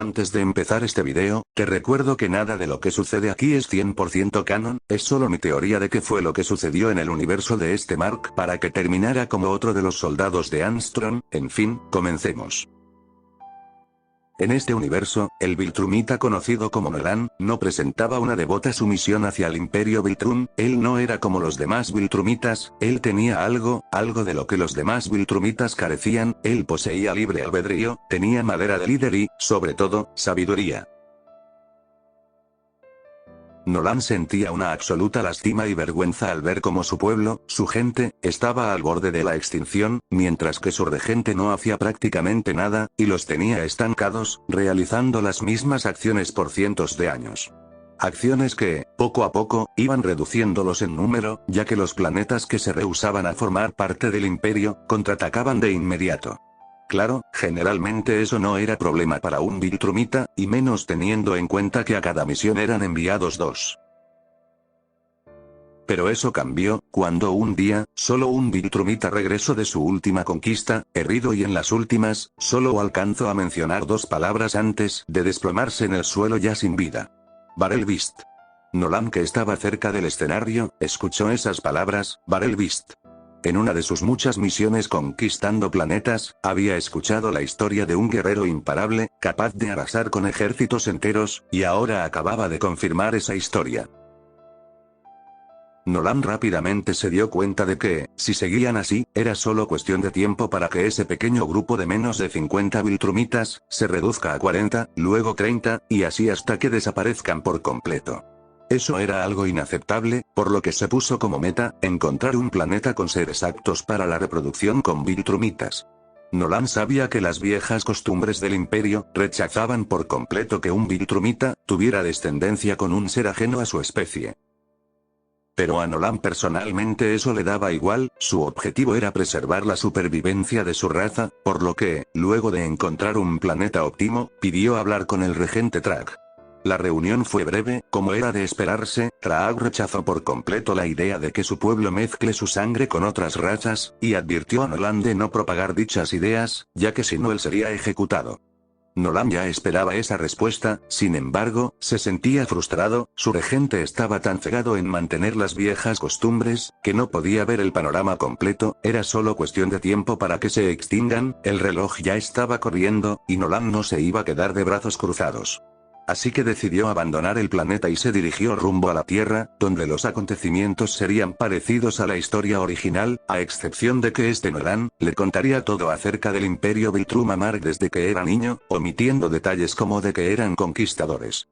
Antes de empezar este video, te recuerdo que nada de lo que sucede aquí es 100% canon, es solo mi teoría de qué fue lo que sucedió en el universo de este Mark para que terminara como otro de los soldados de Armstrong. En fin, comencemos. En este universo, el Viltrumita conocido como Nolan, no presentaba una devota sumisión hacia el Imperio Viltrum. Él no era como los demás Viltrumitas, él tenía algo de lo que los demás Viltrumitas carecían. Él poseía libre albedrío, tenía madera de líder y, sobre todo, sabiduría. Nolan sentía una absoluta lástima y vergüenza al ver cómo su pueblo, su gente, estaba al borde de la extinción, mientras que su regente no hacía prácticamente nada, y los tenía estancados, realizando las mismas acciones por cientos de años. Acciones que, poco a poco, iban reduciéndolos en número, ya que los planetas que se rehusaban a formar parte del imperio, contraatacaban de inmediato. Claro, generalmente eso no era problema para un Viltrumita, y menos teniendo en cuenta que a cada misión eran enviados 2. Pero eso cambió, cuando un día, solo un Viltrumita regresó de su última conquista, herido y en las últimas, solo alcanzó a mencionar 2 palabras antes de desplomarse en el suelo ya sin vida. Varel Beast. Nolan, que estaba cerca del escenario, escuchó esas palabras, Varel Beast. En una de sus muchas misiones conquistando planetas, había escuchado la historia de un guerrero imparable, capaz de arrasar con ejércitos enteros, y ahora acababa de confirmar esa historia. Nolan rápidamente se dio cuenta de que, si seguían así, era solo cuestión de tiempo para que ese pequeño grupo de menos de 50 Viltrumitas, se reduzca a 40, luego 30, y así hasta que desaparezcan por completo. Eso era algo inaceptable, por lo que se puso como meta, encontrar un planeta con seres aptos para la reproducción con Viltrumitas. Nolan sabía que las viejas costumbres del imperio, rechazaban por completo que un Viltrumita, tuviera descendencia con un ser ajeno a su especie. Pero a Nolan personalmente eso le daba igual, su objetivo era preservar la supervivencia de su raza, por lo que, luego de encontrar un planeta óptimo, pidió hablar con el regente Traag. La reunión fue breve, como era de esperarse. Traag rechazó por completo la idea de que su pueblo mezcle su sangre con otras razas, y advirtió a Nolan de no propagar dichas ideas, ya que si no él sería ejecutado. Nolan ya esperaba esa respuesta, sin embargo, se sentía frustrado, su regente estaba tan cegado en mantener las viejas costumbres, que no podía ver el panorama completo, era solo cuestión de tiempo para que se extingan, el reloj ya estaba corriendo, y Nolan no se iba a quedar de brazos cruzados. Así que decidió abandonar el planeta y se dirigió rumbo a la Tierra, donde los acontecimientos serían parecidos a la historia original, a excepción de que Nolan le contaría todo acerca del Imperio Viltrum a Mark desde que era niño, omitiendo detalles como de que eran conquistadores.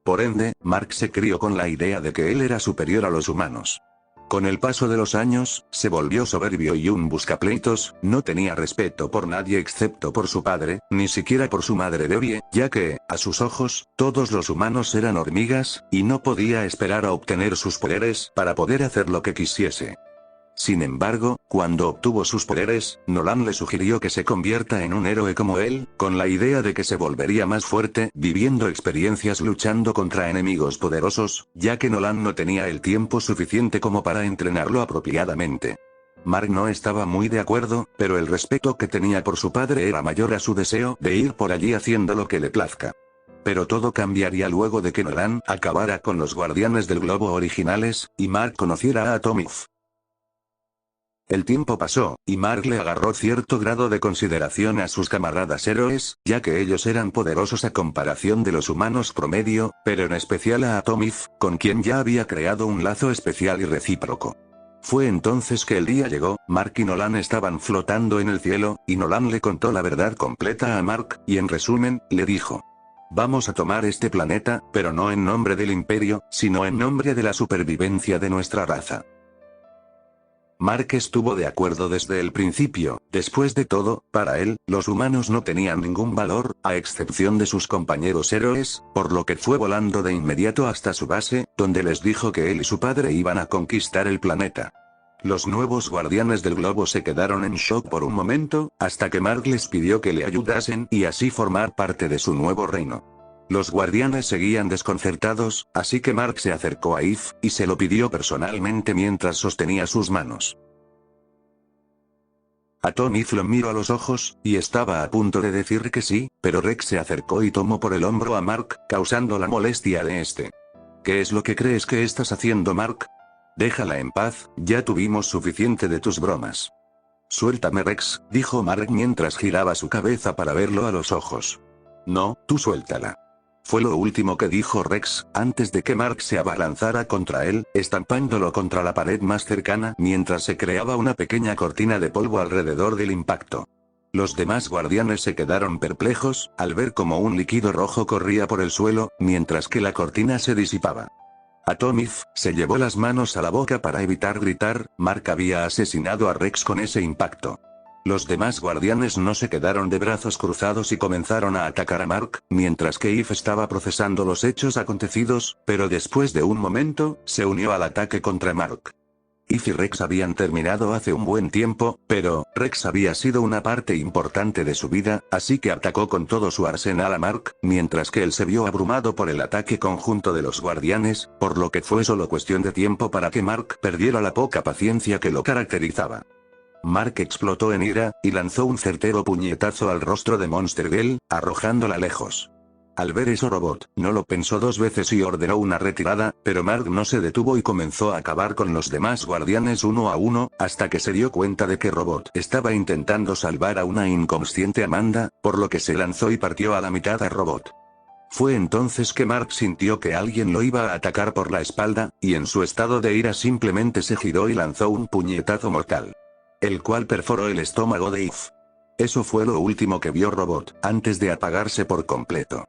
Por ende, Mark se crió con la idea de que él era superior a los humanos. Con el paso de los años, se volvió soberbio y un buscapleitos, no tenía respeto por nadie excepto por su padre, ni siquiera por su madre Deorie, ya que, a sus ojos, todos los humanos eran hormigas, y no podía esperar a obtener sus poderes para poder hacer lo que quisiese. Sin embargo, cuando obtuvo sus poderes, Nolan le sugirió que se convierta en un héroe como él, con la idea de que se volvería más fuerte, viviendo experiencias luchando contra enemigos poderosos, ya que Nolan no tenía el tiempo suficiente como para entrenarlo apropiadamente. Mark no estaba muy de acuerdo, pero el respeto que tenía por su padre era mayor a su deseo de ir por allí haciendo lo que le plazca. Pero todo cambiaría luego de que Nolan acabara con los guardianes del globo originales, y Mark conociera a Atomif. El tiempo pasó, y Mark le agarró cierto grado de consideración a sus camaradas héroes, ya que ellos eran poderosos a comparación de los humanos promedio, pero en especial a Atomif, con quien ya había creado un lazo especial y recíproco. Fue entonces que el día llegó. Mark y Nolan estaban flotando en el cielo, y Nolan le contó la verdad completa a Mark, y en resumen, le dijo: vamos a tomar este planeta, pero no en nombre del imperio, sino en nombre de la supervivencia de nuestra raza. Mark estuvo de acuerdo desde el principio. Después de todo, para él, los humanos no tenían ningún valor, a excepción de sus compañeros héroes, por lo que fue volando de inmediato hasta su base, donde les dijo que él y su padre iban a conquistar el planeta. Los nuevos guardianes del globo se quedaron en shock por un momento, hasta que Mark les pidió que le ayudasen y así formar parte de su nuevo reino. Los guardianes seguían desconcertados, así que Mark se acercó a Eve, y se lo pidió personalmente mientras sostenía sus manos. Atomith lo miró a los ojos, y estaba a punto de decir que sí, pero Rex se acercó y tomó por el hombro a Mark, causando la molestia de este. ¿Qué es lo que crees que estás haciendo, Mark? Déjala en paz, ya tuvimos suficiente de tus bromas. Suéltame, Rex, dijo Mark mientras giraba su cabeza para verlo a los ojos. No, tú suéltala. Fue lo último que dijo Rex, antes de que Mark se abalanzara contra él, estampándolo contra la pared más cercana mientras se creaba una pequeña cortina de polvo alrededor del impacto. Los demás guardianes se quedaron perplejos, al ver cómo un líquido rojo corría por el suelo, mientras que la cortina se disipaba. Atomith se llevó las manos a la boca para evitar gritar, Mark había asesinado a Rex con ese impacto. Los demás guardianes no se quedaron de brazos cruzados y comenzaron a atacar a Mark, mientras que Eve estaba procesando los hechos acontecidos, pero después de un momento, se unió al ataque contra Mark. Eve y Rex habían terminado hace un buen tiempo, pero Rex había sido una parte importante de su vida, así que atacó con todo su arsenal a Mark, mientras que él se vio abrumado por el ataque conjunto de los guardianes, por lo que fue solo cuestión de tiempo para que Mark perdiera la poca paciencia que lo caracterizaba. Mark explotó en ira, y lanzó un certero puñetazo al rostro de Monster Girl, arrojándola lejos. Al ver eso Robot, no lo pensó dos veces y ordenó una retirada, pero Mark no se detuvo y comenzó a acabar con los demás guardianes uno a uno, hasta que se dio cuenta de que Robot estaba intentando salvar a una inconsciente Amanda, por lo que se lanzó y partió a la mitad a Robot. Fue entonces que Mark sintió que alguien lo iba a atacar por la espalda, y en su estado de ira simplemente se giró y lanzó un puñetazo mortal, el cual perforó el estómago de Eve. Eso fue lo último que vio Robot, antes de apagarse por completo.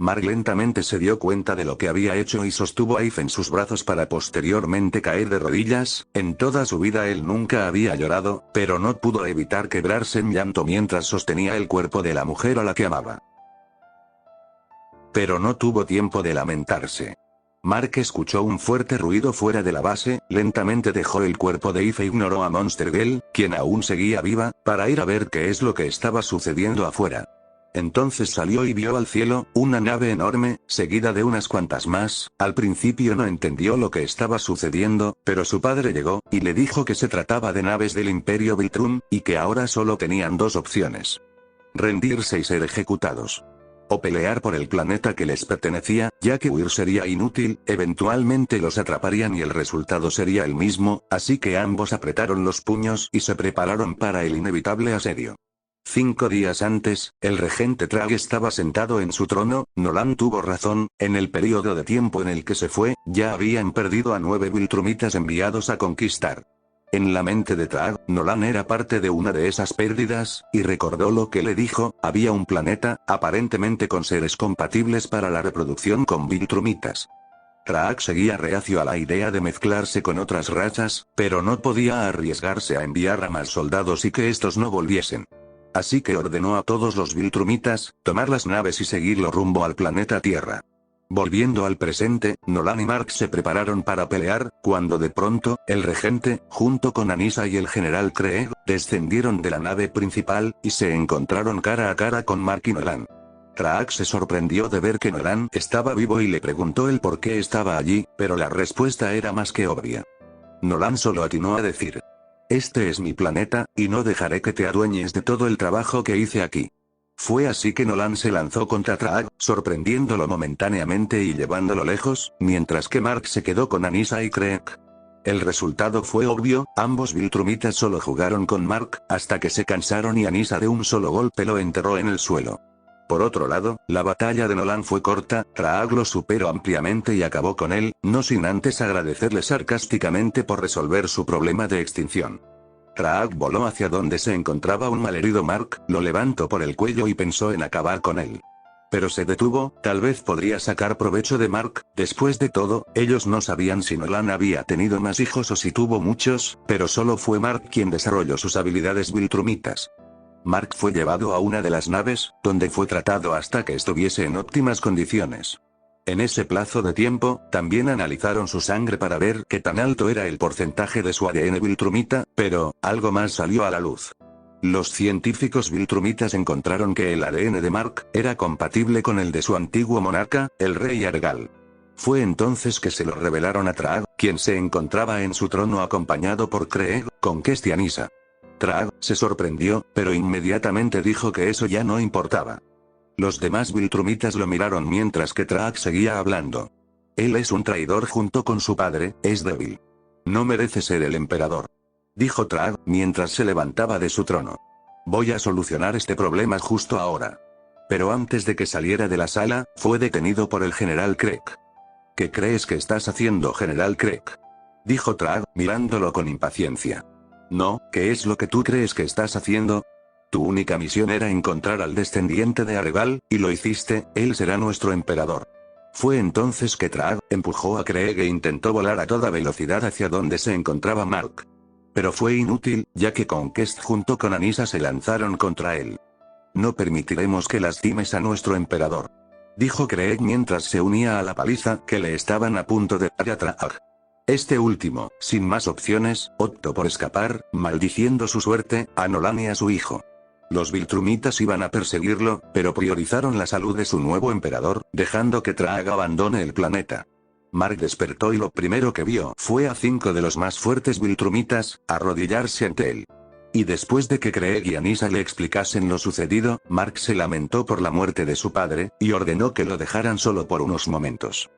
Mark lentamente se dio cuenta de lo que había hecho y sostuvo a Eve en sus brazos para posteriormente caer de rodillas. En toda su vida él nunca había llorado, pero no pudo evitar quebrarse en llanto mientras sostenía el cuerpo de la mujer a la que amaba. Pero no tuvo tiempo de lamentarse. Mark escuchó un fuerte ruido fuera de la base, lentamente dejó el cuerpo de Eve e ignoró a Monster Girl, quien aún seguía viva, para ir a ver qué es lo que estaba sucediendo afuera. Entonces salió y vio al cielo, una nave enorme, seguida de unas cuantas más. Al principio no entendió lo que estaba sucediendo, pero su padre llegó, y le dijo que se trataba de naves del Imperio Viltrum, y que ahora solo tenían dos opciones: rendirse y ser ejecutados, o pelear por el planeta que les pertenecía, ya que huir sería inútil, eventualmente los atraparían y el resultado sería el mismo, así que ambos apretaron los puños y se prepararon para el inevitable asedio. 5 días antes, el regente Trag estaba sentado en su trono. Nolan tuvo razón, en el periodo de tiempo en el que se fue, ya habían perdido a 9 Viltrumitas enviados a conquistar. En la mente de Trag, Nolan era parte de una de esas pérdidas, y recordó lo que le dijo: había un planeta, aparentemente con seres compatibles para la reproducción con Viltrumitas. Trag seguía reacio a la idea de mezclarse con otras razas, pero no podía arriesgarse a enviar a más soldados y que estos no volviesen. Así que ordenó a todos los Viltrumitas tomar las naves y seguirlo rumbo al planeta Tierra. Volviendo al presente, Nolan y Mark se prepararon para pelear, cuando de pronto, el regente, junto con Anissa y el general Craig, descendieron de la nave principal, y se encontraron cara a cara con Mark y Nolan. Trag se sorprendió de ver que Nolan estaba vivo y le preguntó el por qué estaba allí, pero la respuesta era más que obvia. Nolan solo atinó a decir: este es mi planeta, y no dejaré que te adueñes de todo el trabajo que hice aquí. Fue así que Nolan se lanzó contra Trag, sorprendiéndolo momentáneamente y llevándolo lejos, mientras que Mark se quedó con Anissa y Craig. El resultado fue obvio, ambos Viltrumitas solo jugaron con Mark, hasta que se cansaron y Anissa de un solo golpe lo enterró en el suelo. Por otro lado, la batalla de Nolan fue corta. Trag lo superó ampliamente y acabó con él, no sin antes agradecerle sarcásticamente por resolver su problema de extinción. Trag voló hacia donde se encontraba un malherido Mark, lo levantó por el cuello y pensó en acabar con él. Pero se detuvo, tal vez podría sacar provecho de Mark. Después de todo, ellos no sabían si Nolan había tenido más hijos o si tuvo muchos, pero solo fue Mark quien desarrolló sus habilidades Viltrumitas. Mark fue llevado a una de las naves, donde fue tratado hasta que estuviese en óptimas condiciones. En ese plazo de tiempo, también analizaron su sangre para ver qué tan alto era el porcentaje de su ADN Viltrumita, pero algo más salió a la luz. Los científicos Viltrumitas encontraron que el ADN de Mark era compatible con el de su antiguo monarca, el rey Argal. Fue entonces que se lo revelaron a Trag, quien se encontraba en su trono acompañado por Craig, Conquest y Anissa. Traag se sorprendió, pero inmediatamente dijo que eso ya no importaba. Los demás Viltrumitas lo miraron mientras que Traag seguía hablando. Él es un traidor junto con su padre, es débil. No merece ser el emperador. Dijo Traag, mientras se levantaba de su trono. Voy a solucionar este problema justo ahora. Pero antes de que saliera de la sala, fue detenido por el general Craig. ¿Qué crees que estás haciendo, general Craig? Dijo Traag, mirándolo con impaciencia. No, ¿qué es lo que tú crees que estás haciendo? Tu única misión era encontrar al descendiente de Areval, y lo hiciste, él será nuestro emperador. Fue entonces que Traag empujó a Craig e intentó volar a toda velocidad hacia donde se encontraba Mark. Pero fue inútil, ya que Conquest junto con Anissa se lanzaron contra él. No permitiremos que lastimes a nuestro emperador. Dijo Craig mientras se unía a la paliza que le estaban a punto de dar a Traag. Este último, sin más opciones, optó por escapar, maldiciendo su suerte, a Nolan y a su hijo. Los Viltrumitas iban a perseguirlo, pero priorizaron la salud de su nuevo emperador, dejando que Traag abandone el planeta. Mark despertó y lo primero que vio fue a 5 de los más fuertes Viltrumitas, arrodillarse ante él. Y después de que Craig y Anissa le explicasen lo sucedido, Mark se lamentó por la muerte de su padre, y ordenó que lo dejaran solo por unos momentos.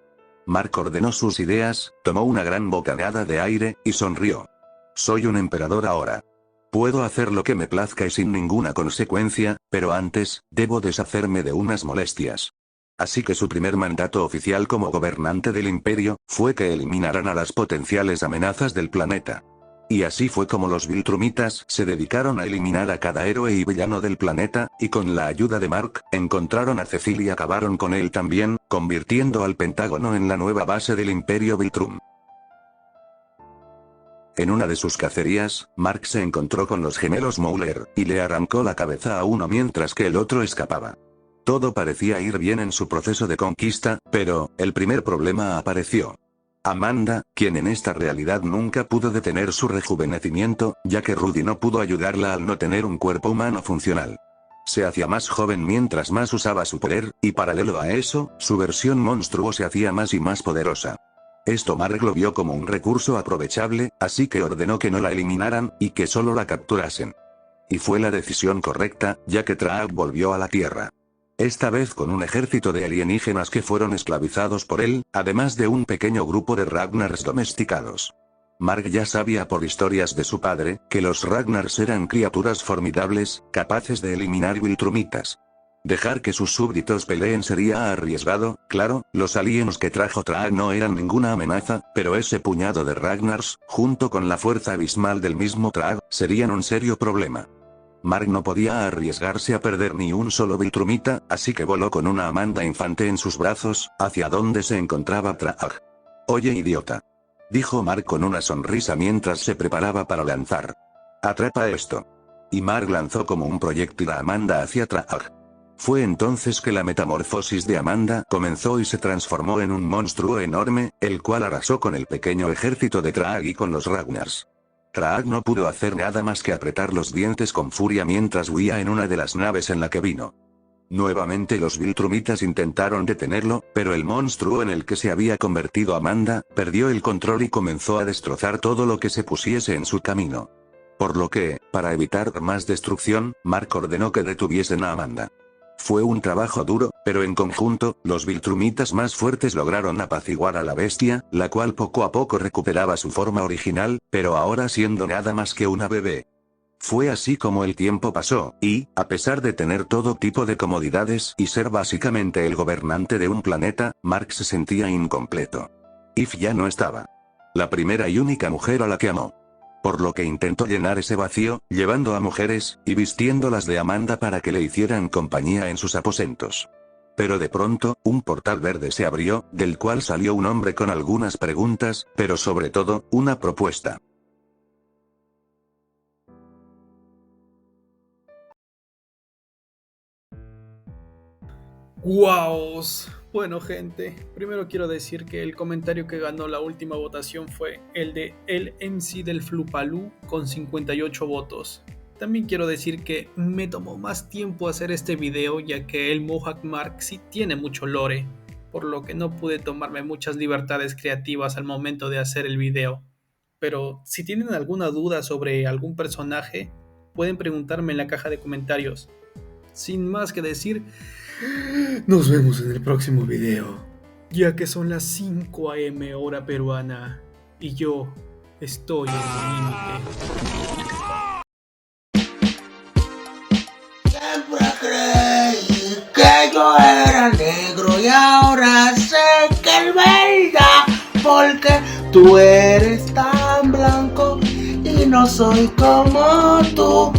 Mark ordenó sus ideas, tomó una gran bocanada de aire, y sonrió. Soy un emperador ahora. Puedo hacer lo que me plazca y sin ninguna consecuencia, pero antes, debo deshacerme de unas molestias. Así que su primer mandato oficial como gobernante del imperio, fue que eliminaran a las potenciales amenazas del planeta. Y así fue como los Viltrumitas se dedicaron a eliminar a cada héroe y villano del planeta, y con la ayuda de Mark, encontraron a Cecil y acabaron con él también, convirtiendo al Pentágono en la nueva base del Imperio Viltrum. En una de sus cacerías, Mark se encontró con los gemelos Mauler, y le arrancó la cabeza a uno mientras que el otro escapaba. Todo parecía ir bien en su proceso de conquista, pero, el primer problema apareció. Amanda, quien en esta realidad nunca pudo detener su rejuvenecimiento, ya que Rudy no pudo ayudarla al no tener un cuerpo humano funcional. Se hacía más joven mientras más usaba su poder, y paralelo a eso, su versión monstruo se hacía más y más poderosa. Esto Mark lo vio como un recurso aprovechable, así que ordenó que no la eliminaran, y que solo la capturasen. Y fue la decisión correcta, ya que Traag volvió a la Tierra. Esta vez con un ejército de alienígenas que fueron esclavizados por él, además de un pequeño grupo de Ragnars domesticados. Mark ya sabía por historias de su padre, que los Ragnars eran criaturas formidables, capaces de eliminar Viltrumitas. Dejar que sus súbditos peleen sería arriesgado, claro, los aliens que trajo Traag no eran ninguna amenaza, pero ese puñado de Ragnars, junto con la fuerza abismal del mismo Traag, serían un serio problema. Mark no podía arriesgarse a perder ni un solo Viltrumita, así que voló con una Amanda infante en sus brazos, hacia donde se encontraba Traag. Oye idiota. Dijo Mark con una sonrisa mientras se preparaba para lanzar. Atrapa esto. Y Mark lanzó como un proyectil a Amanda hacia Traag. Fue entonces que la metamorfosis de Amanda comenzó y se transformó en un monstruo enorme, el cual arrasó con el pequeño ejército de Traag y con los Ragnars. Traag no pudo hacer nada más que apretar los dientes con furia mientras huía en una de las naves en la que vino. Nuevamente los Viltrumitas intentaron detenerlo, pero el monstruo en el que se había convertido Amanda, perdió el control y comenzó a destrozar todo lo que se pusiese en su camino. Por lo que, para evitar más destrucción, Mark ordenó que detuviesen a Amanda. Fue un trabajo duro, pero en conjunto, los Viltrumitas más fuertes lograron apaciguar a la bestia, la cual poco a poco recuperaba su forma original, pero ahora siendo nada más que una bebé. Fue así como el tiempo pasó, y, a pesar de tener todo tipo de comodidades y ser básicamente el gobernante de un planeta, Mark se sentía incompleto. Eve ya no estaba. La primera y única mujer a la que amó. Por lo que intentó llenar ese vacío, llevando a mujeres, y vistiéndolas de Amanda para que le hicieran compañía en sus aposentos. Pero de pronto, un portal verde se abrió, del cual salió un hombre con algunas preguntas, pero sobre todo, una propuesta. ¡Guaos! Bueno, gente, primero quiero decir que el comentario que ganó la última votación fue el de el MC del Flupalú con 58 votos. También quiero decir que me tomó más tiempo hacer este video ya que el Mohawk Mark sí tiene mucho lore, por lo que no pude tomarme muchas libertades creativas al momento de hacer el video. Pero si tienen alguna duda sobre algún personaje, pueden preguntarme en la caja de comentarios. Sin más que decir, nos vemos en el próximo video, ya que son las 5 AM hora peruana y yo estoy en el límite. Siempre creí que yo era negro y ahora sé que es verdad, porque tú eres tan blanco y no soy como tú.